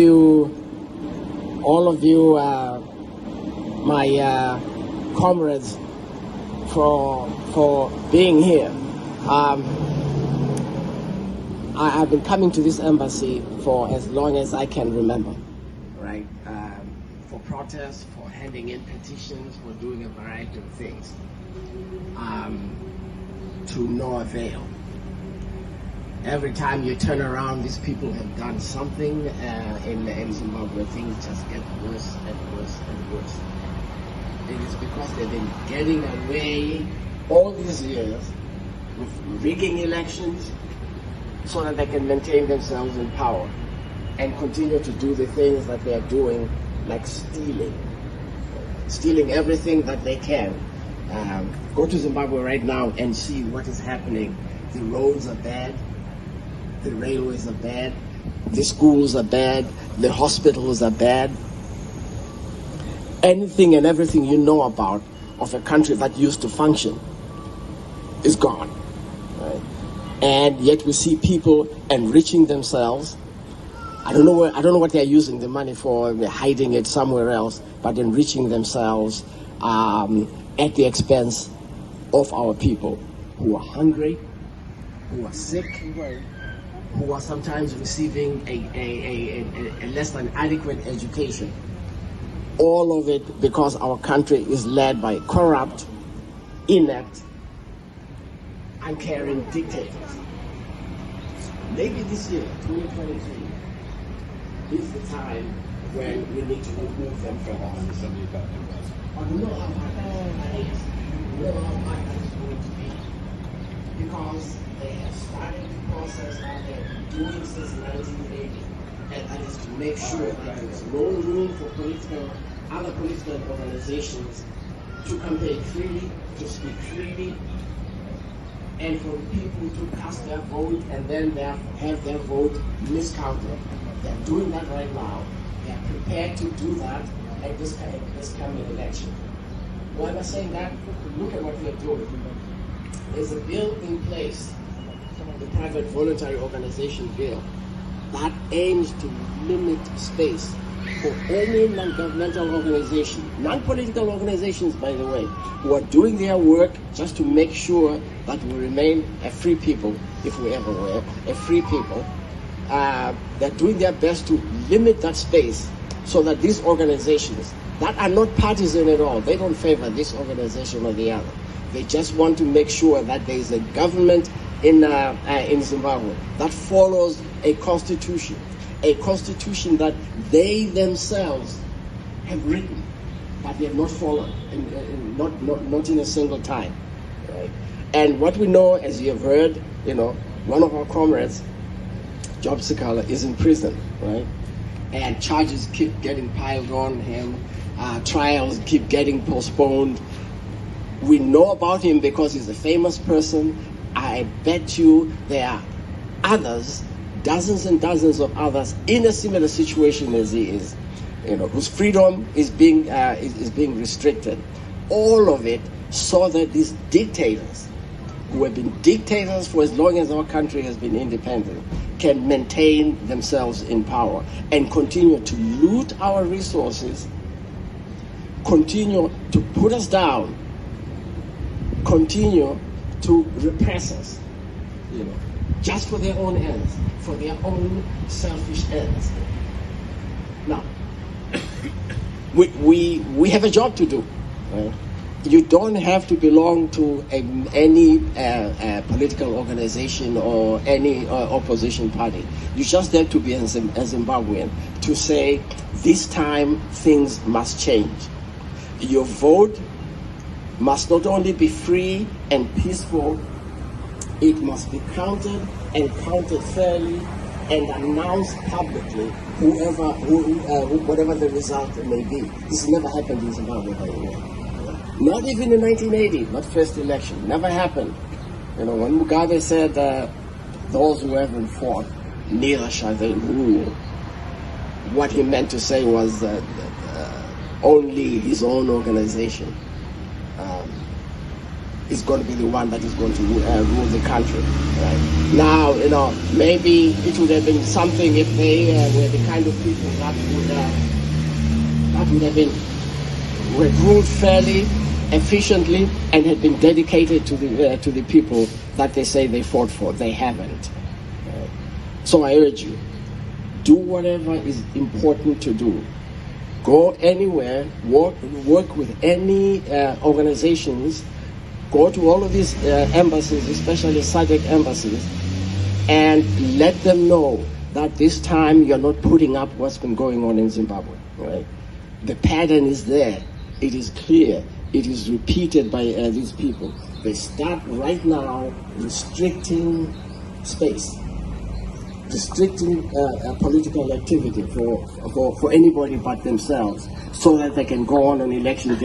all of you, my comrades, for being here. I've been coming to this embassy for as long as I can remember, right? For protests, for handing in petitions, for doing a variety of things, to no avail. Every time you turn around, these people have done something in Zimbabwe. Things just get worse and worse and worse. It is because they've been getting away all these years with rigging elections so that they can maintain themselves in power and continue to do the things that they are doing, like stealing everything that they can. Go to Zimbabwe right now and see what is happening. The roads are bad, the railways are bad, the schools are bad, the hospitals are bad. Anything and everything you know about of a country that used to function is gone. Right? And yet we see people enriching themselves. I don't know what they're using the money for. They're hiding it somewhere else, but enriching themselves at the expense of our people who are hungry, who are sick, who are sometimes receiving a less than adequate education. All of it because our country is led by corrupt, inept, uncaring dictators. Maybe this year, 2023, is the time when we need to remove them from office. I don't know how hard that is. I don't know how hard that is going to be. Because they have started the process that they've been doing since 1980. And that is to make sure that there is no room for other political organizations to campaign freely, to speak freely, and for people to cast their vote and then have their vote miscounted. They're doing that right now. They're prepared to do that at this coming election. Why am I saying that? Look at what we're doing. There's a bill in place, the Private Voluntary Organization Bill, that aims to limit space for any non-governmental organization, non-political organizations, by the way, who are doing their work just to make sure that we remain a free people, if we ever were a free people. They're doing their best to limit that space so that these organizations that are not partisan at all, they don't favor this organization or the other. They just want to make sure that there is a government in Zimbabwe that follows a constitution that they themselves have written, but they have not followed, not in a single time. Right? And what we know, as you have heard, one of our comrades, Job Sikala, is in prison, right? And charges keep getting piled on him, trials keep getting postponed. We know about him because he's a famous person. I bet you there are others, dozens and dozens of others in a similar situation as he is, whose freedom is being restricted. All of it so that these dictators, who have been dictators for as long as our country has been independent, can maintain themselves in power and continue to loot our resources, continue to put us down, continue to repress us, just for their own ends, for their own selfish ends. Now, we have a job to do. Right? You don't have to belong to any political organization or any opposition party. You just have to be a Zimbabwean to say, this time things must change. Your vote must not only be free and peaceful, it must be counted and counted fairly and announced publicly, whatever the result may be. This has never happened in Zimbabwe, by the way. Not even in 1980, not first election, never happened. When Mugabe said, those who haven't fought, neither shall they rule, what he meant to say was only his own organization. is going to be the one that is going to rule the country. Right? Now, maybe it would have been something if they were the kind of people that would have been ruled fairly, efficiently, and had been dedicated to the people that they say they fought for. They haven't. So I urge you, do whatever is important to do. Go anywhere, work with any organizations, go to all of these embassies, especially SADC embassies, and let them know that this time you're not putting up what's been going on in Zimbabwe. Right? The pattern is there. It is clear. It is repeated by these people. They start right now restricting space, restricting political activity for anybody but themselves, so that they can go on election day.